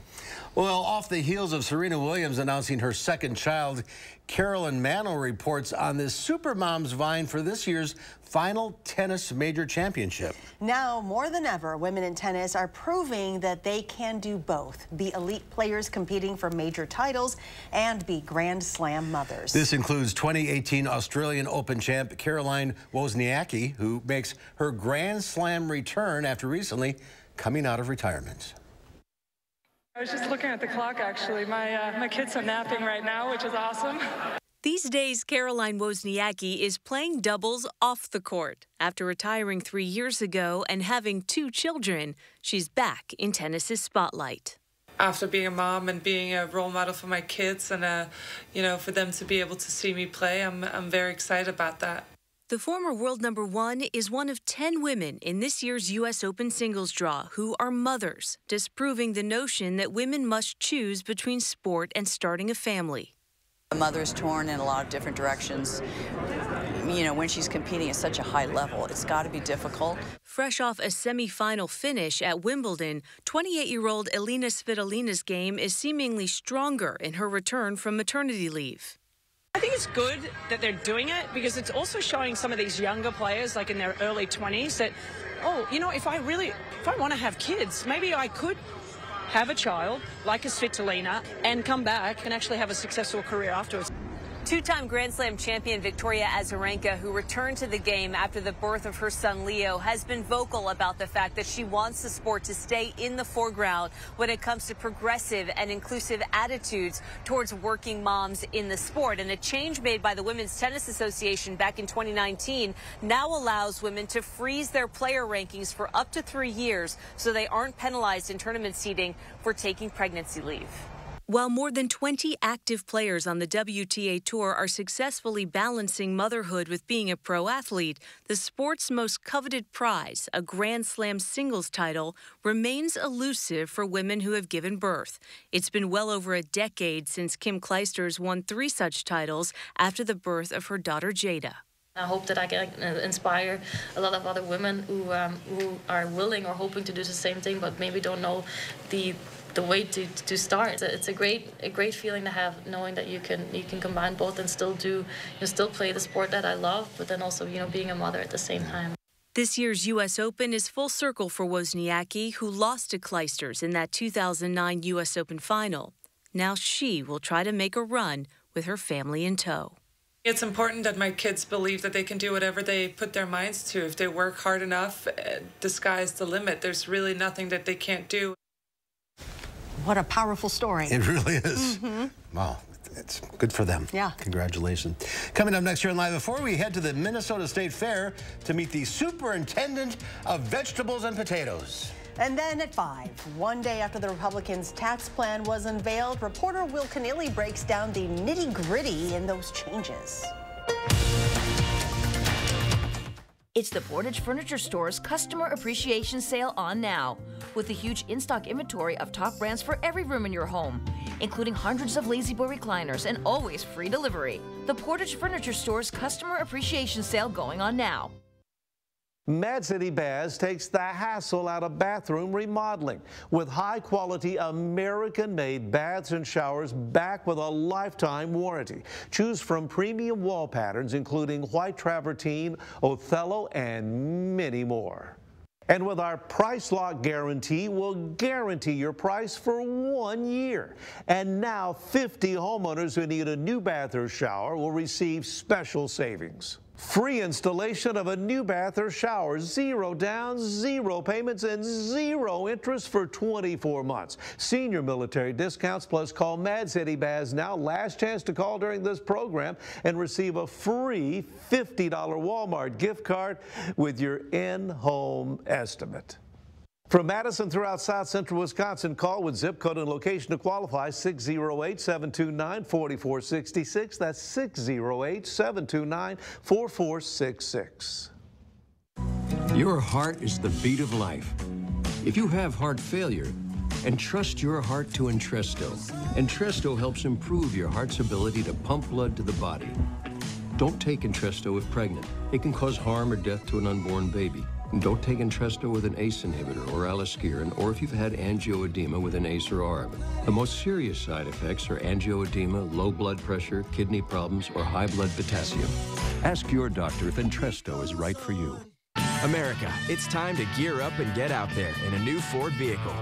Well, off the heels of Serena Williams announcing her second child, Carolyn Manno reports on this Supermom's vying for this year's final tennis major championship. Now, more than ever, women in tennis are proving that they can do both, be elite players competing for major titles and be Grand Slam mothers. This includes 2018 Australian Open champ Caroline Wozniacki, who makes her Grand Slam return after recently coming out of retirement. I was just looking at the clock, actually. My kids are napping right now, which is awesome. These days, Caroline Wozniacki is playing doubles off the court. After retiring 3 years ago and having 2 children, she's back in tennis's spotlight. After being a mom and being a role model for my kids and, you know, for them to be able to see me play, I'm very excited about that. The former world #1 is one of 10 women in this year's U.S. Open singles draw who are mothers, disproving the notion that women must choose between sport and starting a family. A mother's torn in a lot of different directions. You know, when she's competing at such a high level, it's got to be difficult. Fresh off a semifinal finish at Wimbledon, 28-year-old Elina Svitolina's game is seemingly stronger in her return from maternity leave. I think it's good that they're doing it because it's also showing some of these younger players, like in their early 20s, that, oh, you know, if I want to have kids, maybe I could have a child like a Svitolina and come back and actually have a successful career afterwards. Two-time Grand Slam champion Victoria Azarenka, who returned to the game after the birth of her son Leo, has been vocal about the fact that she wants the sport to stay in the foreground when it comes to progressive and inclusive attitudes towards working moms in the sport. And a change made by the Women's Tennis Association back in 2019 now allows women to freeze their player rankings for up to 3 years so they aren't penalized in tournament seeding for taking pregnancy leave. While more than 20 active players on the WTA Tour are successfully balancing motherhood with being a pro athlete, the sport's most coveted prize, a Grand Slam singles title, remains elusive for women who have given birth. It's been well over a decade since Kim Clijsters won 3 such titles after the birth of her daughter Jada. I hope that I can inspire a lot of other women who are willing or hoping to do the same thing, but maybe don't know the way to start. It's a great feeling to have, knowing that you can combine both and still play the sport that I love, but then also being a mother at the same time. This year's U.S. Open is full circle for Wozniacki, who lost to Clijsters in that 2009 U.S. Open final. Now she will try to make a run with her family in tow. It's important that my kids believe that they can do whatever they put their minds to. If they work hard enough, the sky's the limit. There's really nothing that they can't do. What a powerful story. It really is. Wow. It's good for them. Yeah. Congratulations. Coming up next year in Live, before we head to the Minnesota State Fair to meet the superintendent of vegetables and potatoes. And then at 5, one day after the Republicans' tax plan was unveiled, reporter Will Keneally breaks down the nitty-gritty in those changes. It's the Portage Furniture Store's Customer Appreciation Sale on now, with a huge in-stock inventory of top brands for every room in your home, including hundreds of La-Z-Boy recliners and always free delivery. The Portage Furniture Store's Customer Appreciation Sale going on now. Mad City Baths takes the hassle out of bathroom remodeling with high-quality American-made baths and showers backed with a lifetime warranty. Choose from premium wall patterns including white travertine, Othello, and many more. And with our price lock guarantee, we'll guarantee your price for 1 year. And now 50 homeowners who need a new bath or shower will receive special savings. Free installation of a new bath or shower, 0 down, 0 payments, and 0 interest for 24 months. Senior military discounts, plus call Mad City Baths now. Last chance to call during this program and receive a free $50 Walmart gift card with your in-home estimate. From Madison throughout South Central Wisconsin, call with zip code and location to qualify, 608-729-4466. That's 608-729-4466. Your heart is the beat of life. If you have heart failure, entrust your heart to Entresto. Entresto helps improve your heart's ability to pump blood to the body. Don't take Entresto if pregnant. It can cause harm or death to an unborn baby. And don't take Entresto with an ACE inhibitor or aliskiren, or if you've had angioedema with an ACE or ARB. The most serious side effects are angioedema, low blood pressure, kidney problems, or high blood potassium. Ask your doctor if Entresto is right for you. America, it's time to gear up and get out there in a new Ford vehicle.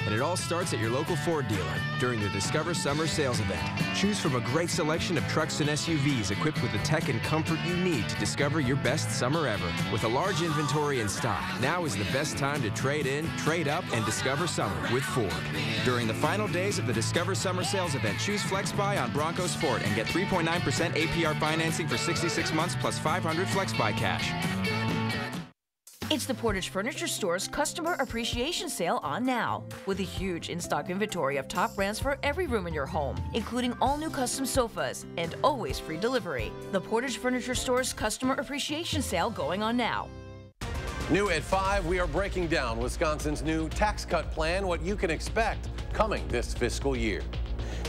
And it all starts at your local Ford dealer during the Discover Summer Sales Event. Choose from a great selection of trucks and SUVs equipped with the tech and comfort you need to discover your best summer ever. With a large inventory in stock, now is the best time to trade in, trade up, and discover summer with Ford. During the final days of the Discover Summer Sales Event, choose FlexBuy on Bronco Sport and get 3.9% APR financing for 66 months plus $500 FlexBuy cash. It's the Portage Furniture Store's Customer Appreciation Sale on now, with a huge in-stock inventory of top brands for every room in your home, including all new custom sofas and always free delivery. The Portage Furniture Store's Customer Appreciation Sale going on now. New at 5, we are breaking down Wisconsin's new tax cut plan, what you can expect coming this fiscal year.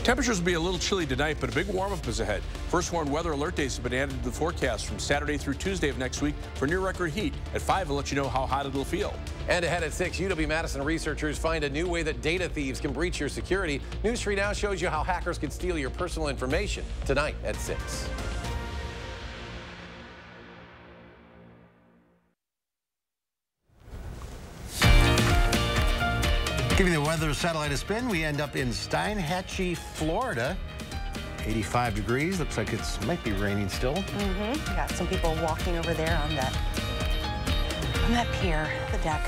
Temperatures will be a little chilly tonight, but a big warm-up is ahead. First warned weather alert days have been added to the forecast from Saturday through Tuesday of next week for near-record heat. At 5, we'll let you know how hot it'll feel. And ahead at 6, UW-Madison researchers find a new way that data thieves can breach your security. News 3 Now shows you how hackers can steal your personal information tonight at 6. Giving the weather satellite a spin, we end up in Steinhatchee, Florida. 85 degrees. Looks like it might be raining still. Mm-hmm. Got some people walking over there on that pier, the deck.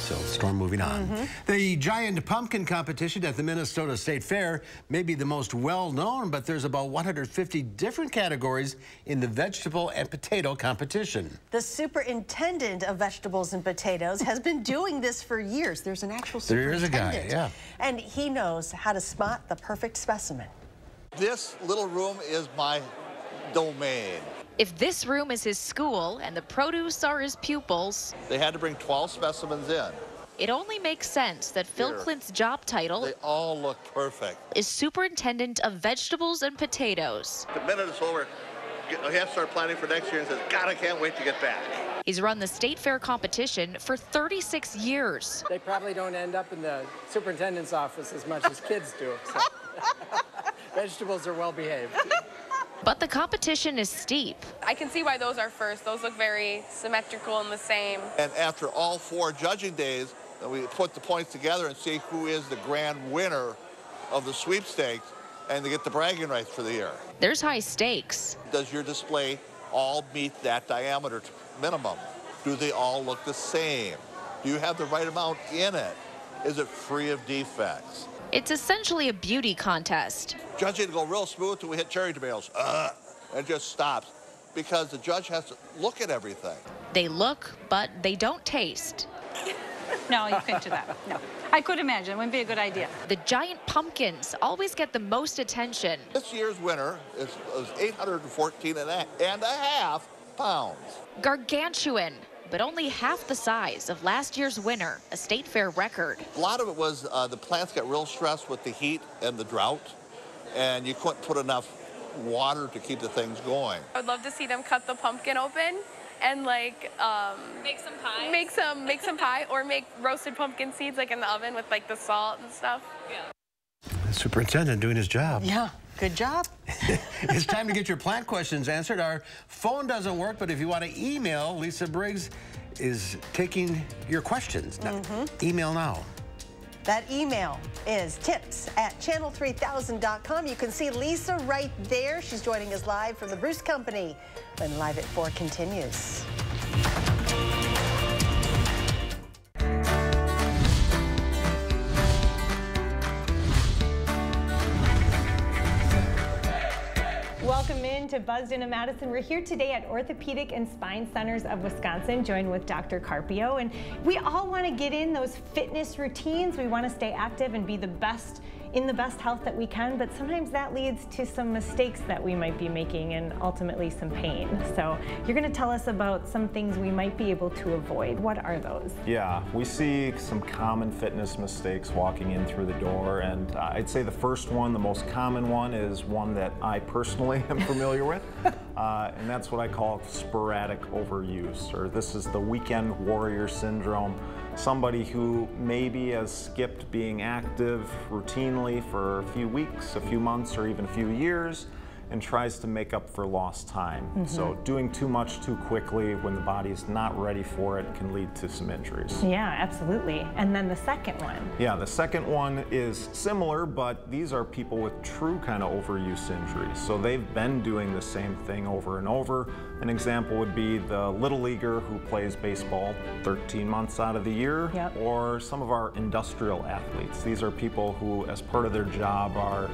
So storm moving on. Mm-hmm. The giant pumpkin competition at the Minnesota State Fair may be the most well-known, but there's about 150 different categories in the vegetable and potato competition. The superintendent of vegetables and potatoes has been doing this for years. There's an actual superintendent. There is a guy, yeah. And he knows how to spot the perfect specimen. This little room is my domain. If this room is his school and the produce are his pupils, they had to bring 12 specimens in. It only makes sense that Phil Clint's job title, they all look perfect, is Superintendent of Vegetables and Potatoes. The minute it's over, I have to start planning for next year and says, God, I can't wait to get back. He's run the state fair competition for 36 years. They probably don't end up in the superintendent's office as much as kids do. So. Vegetables are well behaved. But the competition is steep. I can see why those are first. Those look very symmetrical and the same. And after all 4 judging days, we put the points together and see who is the grand winner of the sweepstakes and to get the bragging rights for the year. There's high stakes. Does your display all meet that diameter minimum? Do they all look the same? Do you have the right amount in it? Is it free of defects? It's essentially a beauty contest. Judging go real smooth till we hit cherry tomatoes. It just stops because the judge has to look at everything. They look, but they don't taste. No, you couldn't do that. No. I could imagine. It wouldn't be a good idea. The giant pumpkins always get the most attention. This year's winner is 814 and a half pounds. Gargantuan, but only half the size of last year's winner, a state fair record. A lot of it was the plants got real stressed with the heat and the drought, and you couldn't put enough water to keep the things going. I would love to see them cut the pumpkin open and like make some pie. Make some pie or make roasted pumpkin seeds like in the oven with like the salt and stuff. Yeah. The superintendent doing his job. Yeah. Good job. It's time to get your plant questions answered. Our phone doesn't work, but if you want to email, Lisa Briggs is taking your questions. Email now. That email is tips@channel3000.com. You can see Lisa right there. She's joining us live from the Bruce Company when Live at 4 continues. Welcome in to Buzzed In Madison. We're here today at Orthopedic and Spine Centers of Wisconsin, joined with Dr. Carpio. And we all want to get in those fitness routines. We want to stay active and be the best in the best health that we can, but sometimes that leads to some mistakes that we might be making and ultimately some pain. So you're going to tell us about some things we might be able to avoid. What are those? Yeah, we see some common fitness mistakes walking in through the door, and I'd say the first one, the most common one, is one that I personally am familiar with, and that's what I call sporadic overuse, or this is the weekend warrior syndrome. Somebody who maybe has skipped being active routinely for a few weeks, a few months, or even a few years, and tries to make up for lost time. So doing too much too quickly when the body is not ready for it can lead to some injuries. Yeah, absolutely. And then the second one. Yeah, the second one is similar, but these are people with true kind of overuse injuries. So they've been doing the same thing over and over. An example would be the little leaguer who plays baseball 13 months out of the year, or some of our industrial athletes. These are people who, as part of their job, are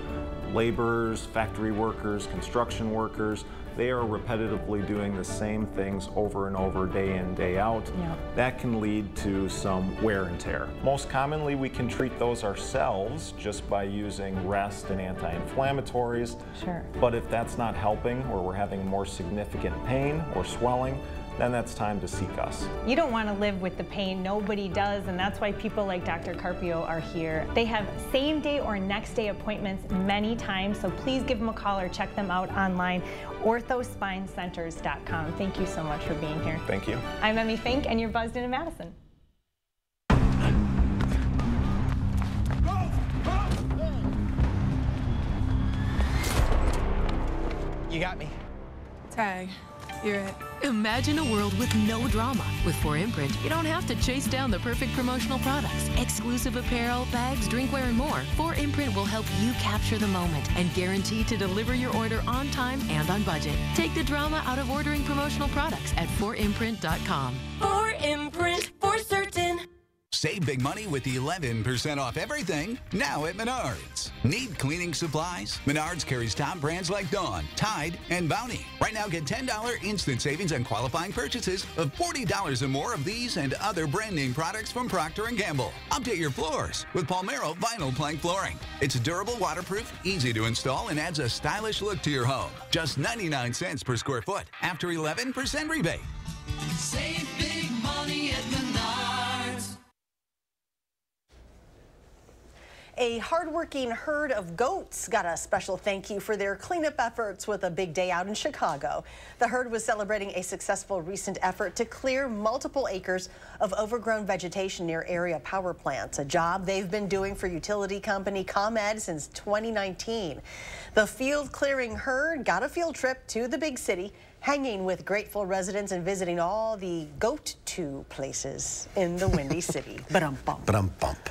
laborers, factory workers, construction workers, they are repetitively doing the same things over and over, day in, day out. That can lead to some wear and tear. Most commonly, we can treat those ourselves just by using rest and anti-inflammatories. Sure. But if that's not helping, or we're having more significant pain or swelling, then that's time to seek us. You don't want to live with the pain. Nobody does, and that's why people like Dr. Carpio are here. They have same-day or next-day appointments many times, so please give them a call or check them out online, orthospinecenters.com. Thank you so much for being here. Thank you. I'm Emmy Fink, and you're buzzed into Madison. You got me. Tag. You're it. Imagine a world with no drama. With 4imprint, you don't have to chase down the perfect promotional products. Exclusive apparel, bags, drinkware, and more. 4imprint will help you capture the moment and guarantee to deliver your order on time and on budget. Take the drama out of ordering promotional products at 4imprint.com. 4imprint, for certain. Save big money with 11% off everything now at Menards. Need cleaning supplies? Menards carries top brands like Dawn, Tide, and Bounty. Right now, get $10 instant savings on qualifying purchases of $40 or more of these and other brand name products from Procter & Gamble. Update your floors with Palmero vinyl plank flooring. It's durable, waterproof, easy to install, and adds a stylish look to your home. Just 99 cents per square foot after 11% rebate. Save big money at Menards. A hardworking herd of goats got a special thank you for their cleanup efforts with a big day out in Chicago. The herd was celebrating a successful recent effort to clear multiple acres of overgrown vegetation near area power plants, a job they've been doing for utility company ComEd since 2019. The field clearing herd got a field trip to the big city, hanging with grateful residents and visiting all the goat-to places in the Windy City. Ba-dum-bump. Ba-dum-bump.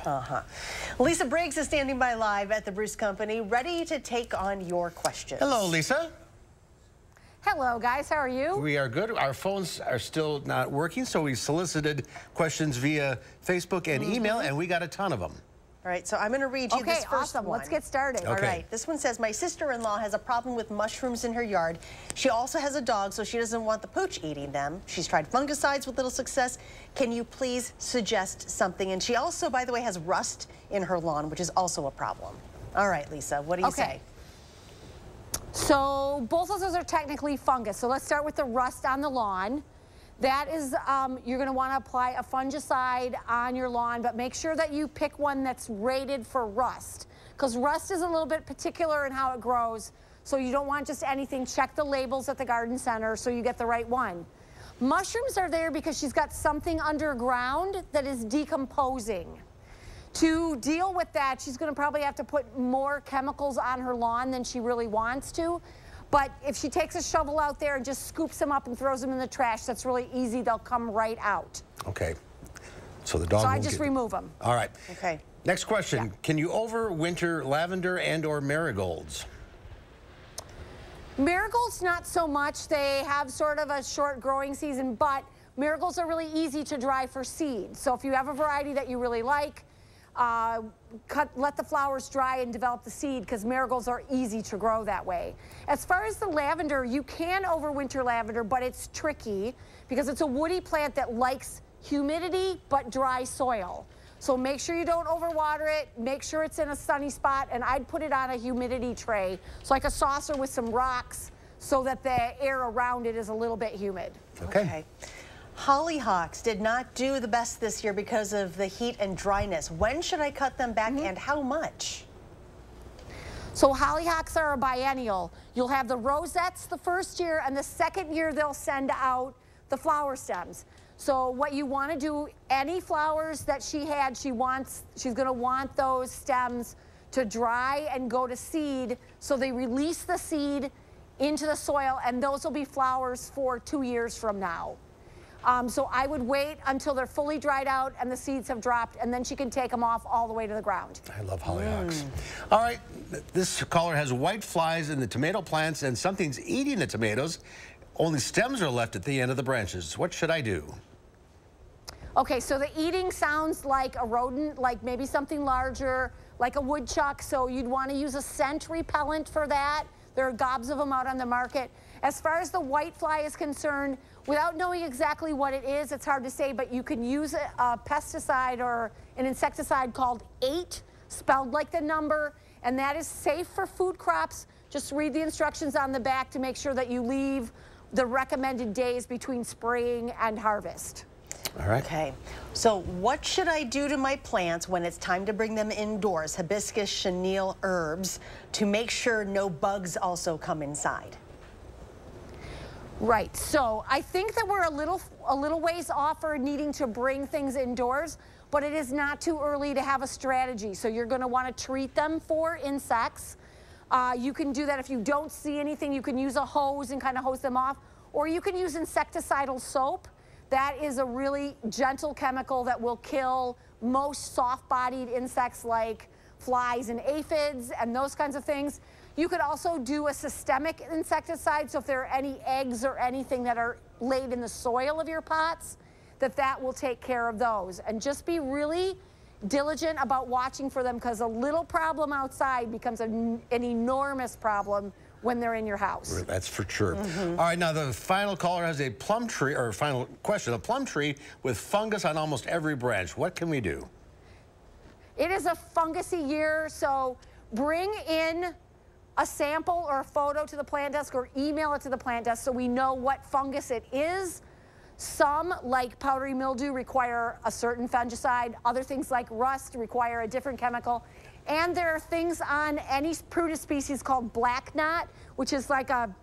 Lisa Briggs is standing by live at the Bruce Company, ready to take on your questions. Hello, Lisa. Hello, guys. How are you? We are good. Our phones are still not working, so we solicited questions via Facebook and email, and we got a ton of them. All right, so I'm going to read you this first one. Let's get started. All right, this one says, my sister-in-law has a problem with mushrooms in her yard. She also has a dog, so she doesn't want the pooch eating them. She's tried fungicides with little success. Can you please suggest something? And she also, by the way, has rust in her lawn, which is also a problem. All right, Lisa, what do you say? So both of those are technically fungus. So let's start with the rust on the lawn. That is, you're going to want to apply a fungicide on your lawn, but make sure that you pick one that's rated for rust, because rust is a little bit particular in how it grows, so you don't want just anything. Check the labels at the garden center so you get the right one. Mushrooms are there because she's got something underground that is decomposing. To deal with that, she's going to probably have to put more chemicals on her lawn than she really wants to. But if she takes a shovel out there and just scoops them up and throws them in the trash, that's really easy. They'll come right out. Okay. So the dog So I just remove them. All right. Okay. Next question. Yeah. Can you overwinter lavender and or marigolds? Marigolds, not so much. They have sort of a short growing season, but marigolds are really easy to dry for seed. So if you have a variety that you really like, let the flowers dry and develop the seed, because marigolds are easy to grow that way. As far as the lavender, you can overwinter lavender, but it's tricky because it's a woody plant that likes humidity but dry soil. So make sure you don't overwater it, make sure it's in a sunny spot, and I'd put it on a humidity tray, so like a saucer with some rocks, so that the air around it is a little bit humid. Okay. Hollyhocks did not do the best this year because of the heat and dryness. When should I cut them back and how much? So hollyhocks are a biennial. You'll have the rosettes the first year, and the second year they'll send out the flower stems. So what you want to do, any flowers that she had, she's going to want those stems to dry and go to seed, so they release the seed into the soil, and those will be flowers for 2 years from now. So I would wait until they're fully dried out and the seeds have dropped, and then she can take them off all the way to the ground. I love hollyhocks. All right, this caller has white flies in the tomato plants and something's eating the tomatoes. Only stems are left at the end of the branches. What should I do? Okay, so the eating sounds like a rodent, like maybe something larger, like a woodchuck, so you'd want to use a scent repellent for that. There are gobs of them out on the market. As far as the whitefly is concerned, without knowing exactly what it is, it's hard to say, but you can use a pesticide or an insecticide called 8, spelled like the number, and that is safe for food crops. Just read the instructions on the back to make sure that you leave the recommended days between spraying and harvest. All right. Okay. So what should I do to my plants when it's time to bring them indoors, hibiscus, chenille, herbs, to make sure no bugs also come inside? Right. So I think that we're a little ways off for needing to bring things indoors, but it is not too early to have a strategy. So you're going to want to treat them for insects. You can do that if you don't see anything. You can use a hose and kind of hose them off, or you can use insecticidal soap. That is a really gentle chemical that will kill most soft-bodied insects like flies and aphids and those kinds of things. You could also do a systemic insecticide, so if there are any eggs or anything that are laid in the soil of your pots, that will take care of those. And just be really diligent about watching for them, because a little problem outside becomes an enormous problem when they're in your house. That's for sure. All right, now the final caller has a plum tree, or final question, a plum tree with fungus on almost every branch. What can we do? It is a fungusy year, so bring in a sample or a photo to the plant desk or email it to the plant desk so we know what fungus it is. Some, like powdery mildew, require a certain fungicide. Other things like rust require a different chemical. And there are things on any Prunus species called black knot, which is like a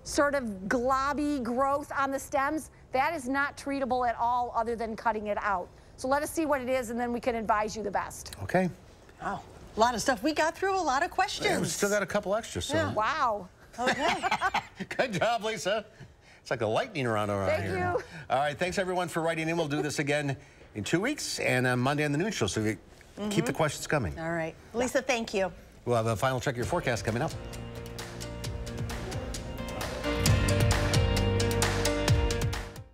sort of globby growth on the stems. That is not treatable at all other than cutting it out. So let us see what it is, and then we can advise you the best. Okay. Wow, a lot of stuff. We got through a lot of questions. Yeah, we still got a couple extras. So. Yeah. Wow. Okay. Good job, Lisa. It's like a lightning around here. Thank you. All right, thanks everyone for writing in. We'll do this again in 2 weeks and on Monday on the noon show. So keep the questions coming. All right. Lisa, thank you. We'll have a final check of your forecast coming up.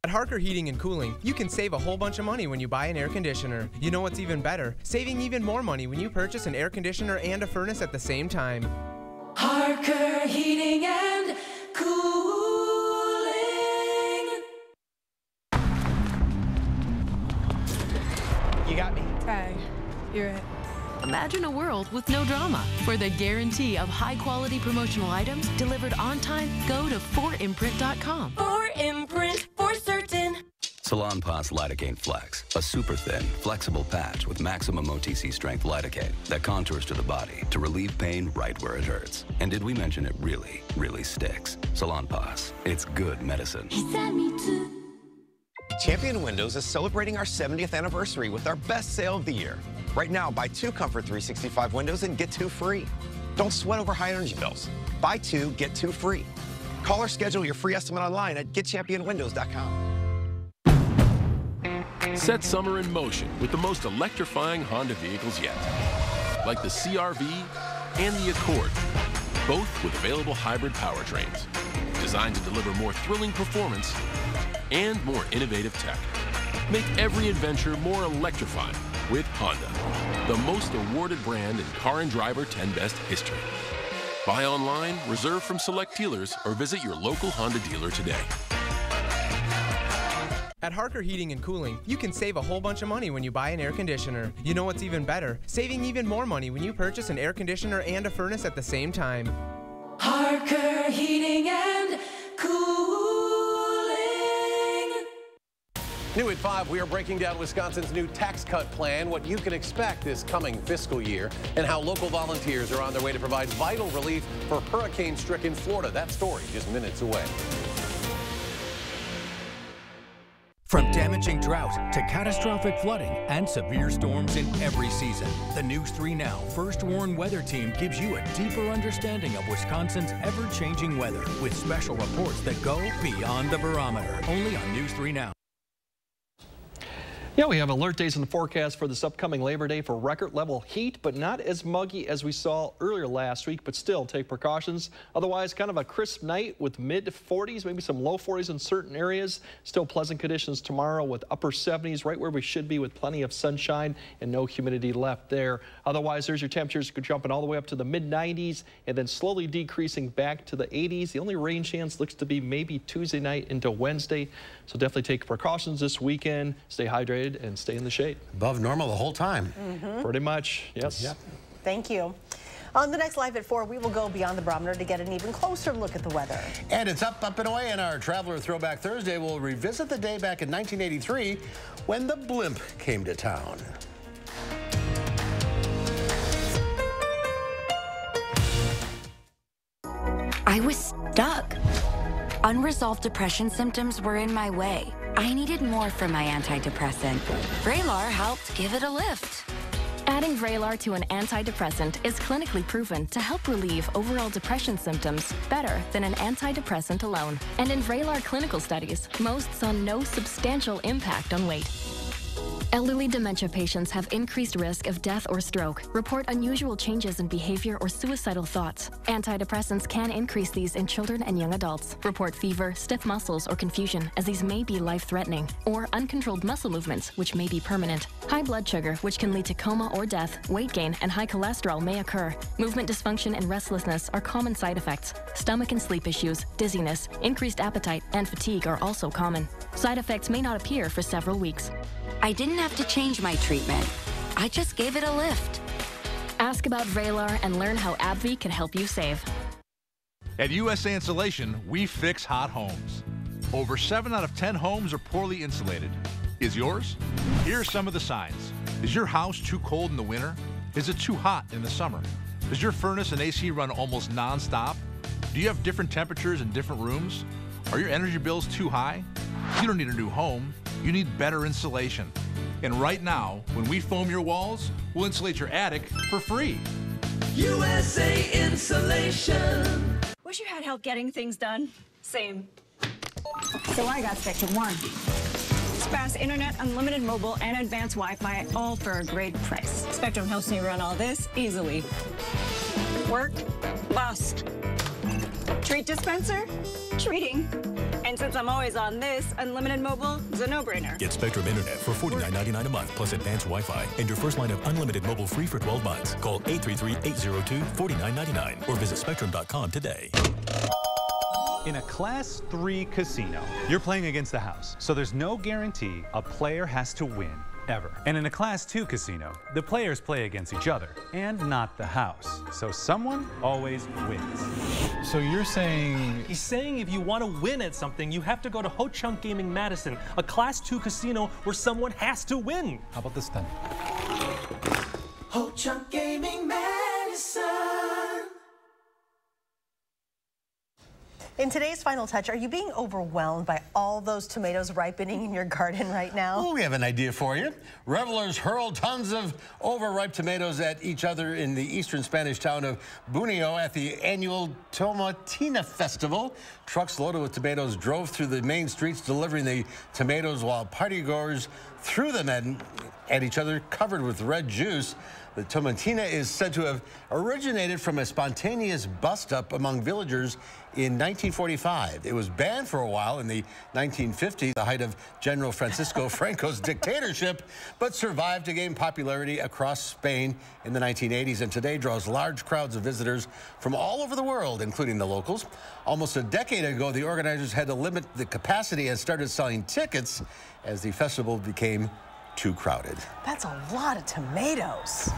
At Harker Heating and Cooling, you can save a whole bunch of money when you buy an air conditioner. You know what's even better? Saving even more money when you purchase an air conditioner and a furnace at the same time. Harker Heating and Cooling. You got me. Ty, you're it. Imagine a world with no drama. For the guarantee of high-quality promotional items delivered on time, go to 4imprint.com. 4imprint, for certain. Salonpas Lidocaine Flex, a super thin, flexible patch with maximum OTC strength lidocaine that contours to the body to relieve pain right where it hurts. And did we mention it really, really sticks? Salonpas, it's good medicine. Champion Windows is celebrating our 70th anniversary with our best sale of the year. Right now, buy 2 Comfort 365 windows and get 2 free. Don't sweat over high energy bills. Buy 2, get 2 free. Call or schedule your free estimate online at getchampionwindows.com. Set summer in motion with the most electrifying Honda vehicles yet, like the CR-V and the Accord, both with available hybrid powertrains, designed to deliver more thrilling performance and more innovative tech. Make every adventure more electrifying with Honda, the most awarded brand in Car and Driver 10 Best history. Buy online, reserve from select dealers, or visit your local Honda dealer today. At Harker Heating and Cooling, you can save a whole bunch of money when you buy an air conditioner. You know what's even better? Saving even more money when you purchase an air conditioner and a furnace at the same time. Harker Heating and Cooling. New at 5, we are breaking down Wisconsin's new tax cut plan, what you can expect this coming fiscal year, and how local volunteers are on their way to provide vital relief for hurricane-stricken Florida. That story just minutes away. From damaging drought to catastrophic flooding and severe storms in every season, the News 3 Now First Warn Weather Team gives you a deeper understanding of Wisconsin's ever-changing weather with special reports that go beyond the barometer. Only on News 3 Now. Yeah, we have alert days in the forecast for this upcoming Labor Day for record level heat, but not as muggy as we saw earlier last week, but still take precautions. Otherwise, kind of a crisp night with mid 40s, maybe some low 40s in certain areas. Still pleasant conditions tomorrow with upper 70s, right where we should be with plenty of sunshine and no humidity left there. Otherwise, there's your temperatures jumping all the way up to the mid 90s and then slowly decreasing back to the 80s. The only rain chance looks to be maybe Tuesday night into Wednesday. So definitely take precautions this weekend. Stay hydrated and stay in the shade. Above normal the whole time. Pretty much, yes. Yep. Thank you. On the next Live at 4, we will go beyond the barometer to get an even closer look at the weather. And it's up and away, and our Traveler Throwback Thursday will revisit the day back in 1983 when the blimp came to town. I was stuck. Unresolved depression symptoms were in my way. I needed more from my antidepressant. Vraylar helped give it a lift. Adding Vraylar to an antidepressant is clinically proven to help relieve overall depression symptoms better than an antidepressant alone. And in Vraylar clinical studies, most saw no substantial impact on weight. Elderly dementia patients have increased risk of death or stroke, report unusual changes in behavior or suicidal thoughts. Antidepressants can increase these in children and young adults, report fever, stiff muscles, or confusion, as these may be life-threatening, or uncontrolled muscle movements, which may be permanent. High blood sugar, which can lead to coma or death, weight gain, and high cholesterol may occur. Movement dysfunction and restlessness are common side effects. Stomach and sleep issues, dizziness, increased appetite, and fatigue are also common. Side effects may not appear for several weeks. I didn't have to change my treatment. I just gave it a lift. Ask about Vraylar and learn how AbbVie can help you save. At USA Insulation, we fix hot homes. Over 7 out of 10 homes are poorly insulated. Is yours? Here are some of the signs. Is your house too cold in the winter? Is it too hot in the summer? Does your furnace and AC run almost non-stop? Do you have different temperatures in different rooms? Are your energy bills too high? You don't need a new home. You need better insulation. And right now, when we foam your walls, we'll insulate your attic for free. USA Insulation. Wish you had help getting things done. Same. So I got Spectrum One. It's fast internet, unlimited mobile, and advanced Wi-Fi, all for a great price. Spectrum helps me run all this easily. Work? Bust. Treat dispenser? Treating. And since I'm always on this, unlimited mobile is a no-brainer. Get Spectrum Internet for $49.99 a month plus advanced Wi-Fi and your first line of unlimited mobile free for 12 months. Call 833-802-4999 or visit spectrum.com today. In a Class 3 casino, you're playing against the house, so there's no guarantee a player has to win, ever. And in a Class 2 casino, the players play against each other and not the house, so someone always wins. So you're saying... He's saying if you want to win at something, you have to go to Ho Chunk Gaming Madison, a Class 2 casino where someone has to win. How about this then? Ho Chunk Gaming Madison. In today's Final Touch, are you being overwhelmed by all those tomatoes ripening in your garden right now? Well, we have an idea for you. Revelers hurl tons of overripe tomatoes at each other in the eastern Spanish town of Bunio at the annual Tomatina Festival. Trucks loaded with tomatoes drove through the main streets delivering the tomatoes while partygoers threw them at each other covered with red juice. The tomatina is said to have originated from a spontaneous bust-up among villagers in 1945. It was banned for a while in the 1950s, the height of General Francisco Franco's dictatorship, but survived to gain popularity across Spain in the 1980s and today draws large crowds of visitors from all over the world, including the locals. Almost a decade ago, the organizers had to limit the capacity and started selling tickets as the festival became too crowded. That's a lot of tomatoes.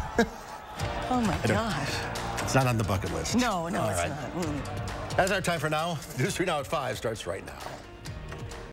Oh my gosh. It's not on the bucket list. No, All it's right. not. That's our time for now. News 3 Now at 5 starts right now.